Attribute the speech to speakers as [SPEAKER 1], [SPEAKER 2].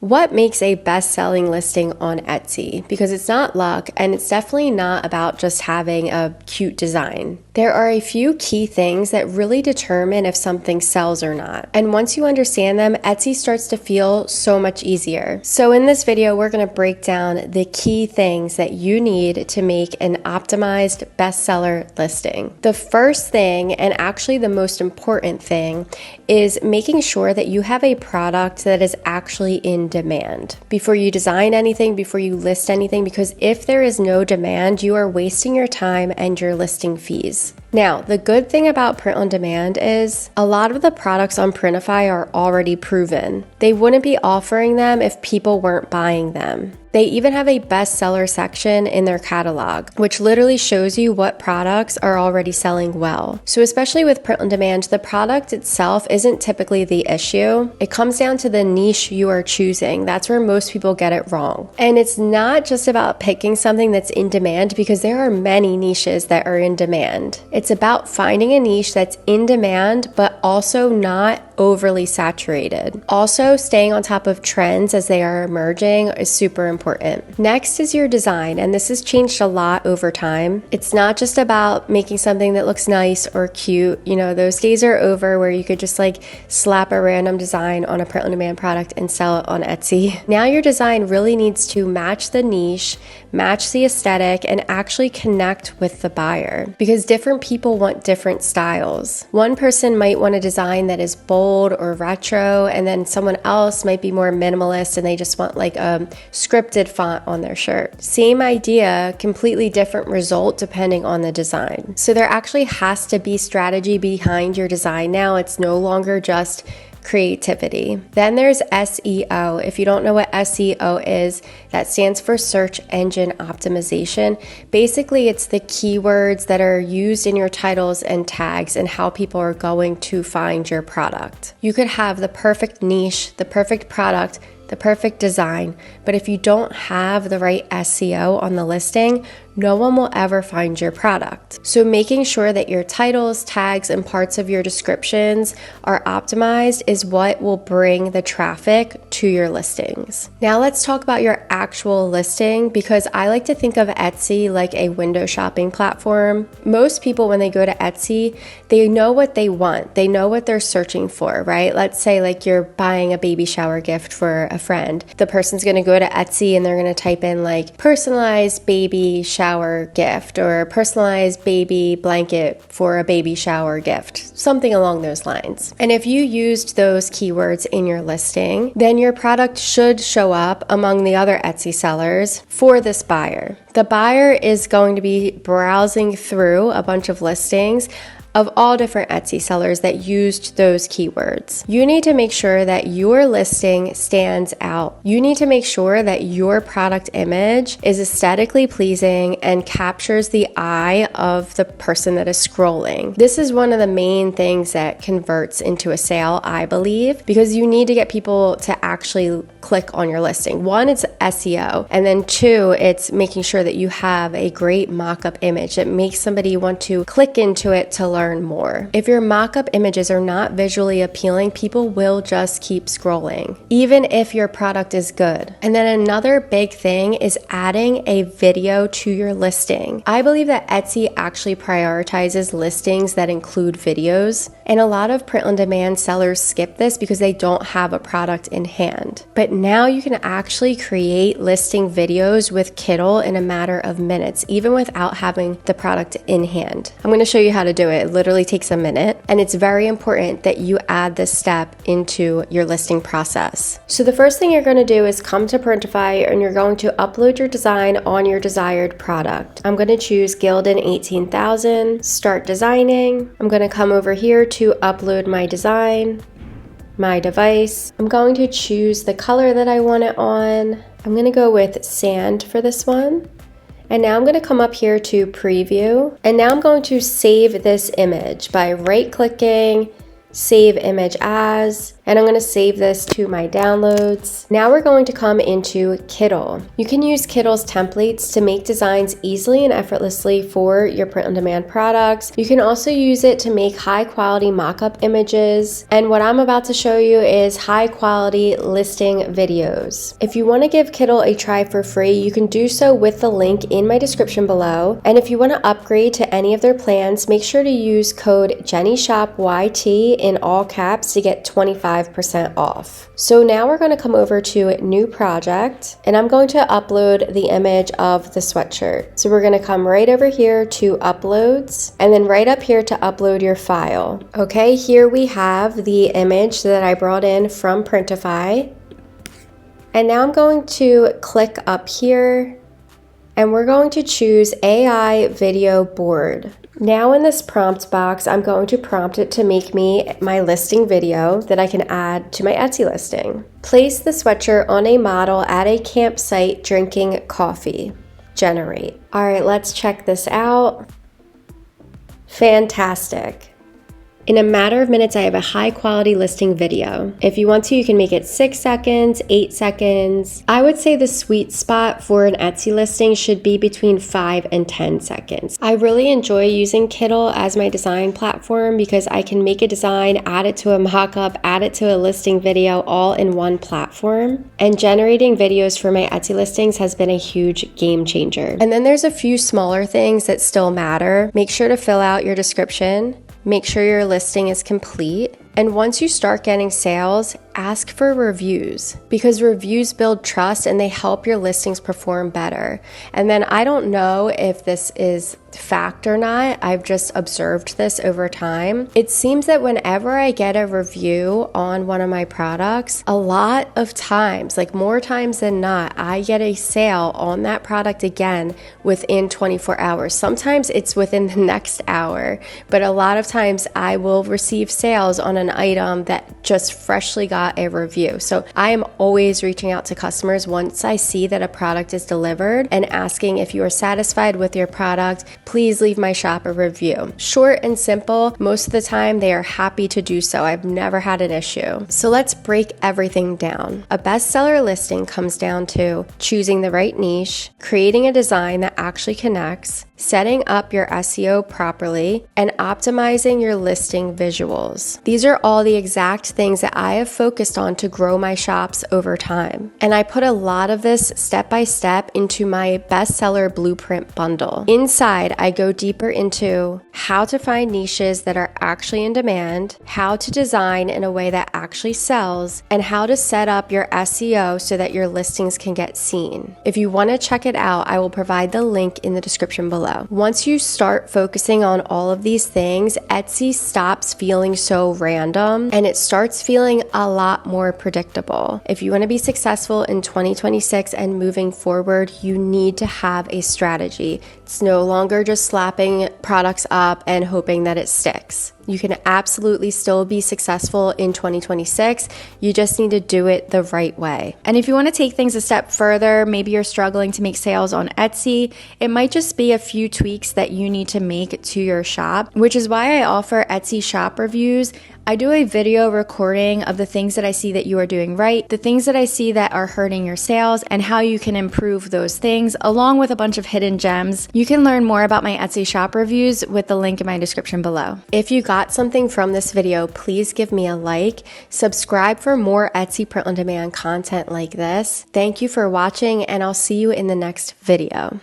[SPEAKER 1] What makes a best-selling listing on Etsy? Because it's not luck, and it's definitely not about just having a cute design. There are a few key things that really determine if something sells or not. And once you understand them, Etsy starts to feel so much easier. So in this video, we're going to break down the key things that you need to make an optimized bestseller listing. The first thing, and actually the most important thing, is making sure that you have a product that is actually in demand before you design anything, before you list anything, because if there is no demand, you are wasting your time and your listing fees. Now, the good thing about print on demand is a lot of the products on PRINTIFY are already proven. They wouldn't be offering them if people weren't buying them. They even have a bestseller section in their catalog, which literally shows you what products are already selling well. So especially with print on demand, the product itself isn't typically the issue. It comes down to the niche you are choosing. That's where most people get it wrong. And it's not just about picking something that's in demand, because there are many niches that are in demand. It's about finding a niche that's in demand, but also not overly saturated. Also, staying on top of trends as they are emerging is super important. Next is your design, and this has changed a lot over time. It's not just about making something that looks nice or cute. You know, those days are over where you could just like slap a random design on a print on demand product and sell it on Etsy. Now your design really needs to match the niche, match the aesthetic, and actually connect with the buyer, because different people want different styles. One person might want a design that is bold or retro, and then someone else might be more minimalist and they just want like a scripted font on their shirt. Same idea, completely different result depending on the design. So there actually has to be strategy behind your design now. It's no longer just creativity. Then there's SEO. If you don't know what SEO is, that stands for search engine optimization. Basically, it's the keywords that are used in your titles and tags and how people are going to find your product. You could have the perfect niche, the perfect product, the perfect design, but if you don't have the right SEO on the listing, no one will ever find your product. So making sure that your titles, tags, and parts of your descriptions are optimized is what will bring the traffic to your listings. Now let's talk about your actual listing, because I like to think of Etsy like a window shopping platform. Most people, when they go to Etsy, they know what they want. They know what they're searching for, right? Let's say like you're buying a baby shower gift for a friend. The person's gonna go to Etsy and they're gonna type in like personalized baby shower gift or personalized baby blanket for a baby shower gift, something along those lines. And if you used those keywords in your listing, then your product should show up among the other Etsy sellers for this buyer. The buyer is going to be browsing through a bunch of listings of all different Etsy sellers that used those keywords. You need to make sure that your listing stands out. You need to make sure that your product image is aesthetically pleasing and captures the eye of the person that is scrolling. This is one of the main things that converts into a sale, I believe, because you need to get people to actually click on your listing. One, it's SEO, and then two, it's making sure that you have a great mock-up image that makes somebody want to click into it to learn more. If your mock-up images are not visually appealing, people will just keep scrolling, even if your product is good. And then another big thing is adding a video to your listing. I believe that Etsy actually prioritizes listings that include videos, and a lot of print on demand sellers skip this because they don't have a product in hand. But now you can actually create listing videos with Kittl in a matter of minutes, even without having the product in hand. I'm going to show you how to do it. It literally takes a minute, and it's very important that you add this step into your listing process. So the first thing you're going to do is come to PRINTIFY, and you're going to upload your design on your desired product. I'm going to choose Gildan 18,000, start designing. I'm going to come over here to upload my design, my device. I'm going to choose the color that I want it on. I'm going to go with sand for this one. And now I'm going to come up here to preview, and now I'm going to save this image by right-clicking, save image as, And I'm going to save this to my downloads. Now we're going to come into Kittl. You can use Kittl's templates to make designs easily and effortlessly for your print-on-demand products. You can also use it to make high-quality mock-up images. And what I'm about to show you is high-quality listing videos. If you want to give Kittl a try for free, you can do so with the link in my description below. And if you want to upgrade to any of their plans, make sure to use code JennyShopYT in all caps to get 25% off. So now we're going to come over to New Project, and I'm going to upload the image of the sweatshirt. So we're going to come right over here to Uploads, and then right up here to upload your file. Okay, here we have the image that I brought in from PRINTIFY. And now I'm going to click up here, and we're going to choose AI Video Board. Now in this prompt box, I'm going to prompt it to make me my listing video that I can add to my Etsy listing. Place the sweatshirt on a model at a campsite drinking coffee. Generate. All right, let's check this out. Fantastic. In a matter of minutes, I have a high quality listing video. If you want to, you can make it 6 seconds, 8 seconds. I would say the sweet spot for an Etsy listing should be between 5 and 10 seconds. I really enjoy using Kittl as my design platform because I can make a design, add it to a mockup, add it to a listing video all in one platform. And generating videos for my Etsy listings has been a huge game changer. And then there's a few smaller things that still matter. Make sure to fill out your description. Make sure your listing is complete. And once you start getting sales, ask for reviews because reviews build trust and they help your listings perform better. And then I don't know if this is fact or not. I've just observed this over time. It seems that whenever I get a review on one of my products, a lot of times, like more times than not, I get a sale on that product again within 24 hours. Sometimes it's within the next hour, but a lot of times I will receive sales on an item that just freshly got a review. So I am always reaching out to customers once I see that a product is delivered and asking if you are satisfied with your product, please leave my shop a review. Short and simple, most of the time they are happy to do so. I've never had an issue. So let's break everything down. A bestseller listing comes down to choosing the right niche, creating a design that actually connects, setting up your SEO properly, and optimizing your listing visuals. These are all the exact things that I have focused on to grow my shops over time. And I put a lot of this step by step into my bestseller blueprint bundle. Inside, I go deeper into how to find niches that are actually in demand, how to design in a way that actually sells, and how to set up your SEO so that your listings can get seen. If you want to check it out, I will provide the link in the description below. Once you start focusing on all of these things, Etsy stops feeling so random and it starts feeling a lot more predictable. If you want to be successful in 2026 and moving forward, you need to have a strategy. It's no longer just slapping products up and hoping that it sticks. You can absolutely still be successful in 2026. You just need to do it the right way.
[SPEAKER 2] And if you want to take things a step further, maybe you're struggling to make sales on Etsy, it might just be a few tweaks that you need to make to your shop, which is why I offer Etsy shop reviews. I do a video recording of the things that I see that you are doing right, the things that I see that are hurting your sales, and how you can improve those things, along with a bunch of hidden gems. You can learn more about my Etsy shop reviews with the link in my description below.
[SPEAKER 1] If you got something from this video, please give me a like, subscribe for more Etsy print-on-demand content like this. Thank you for watching, and I'll see you in the next video.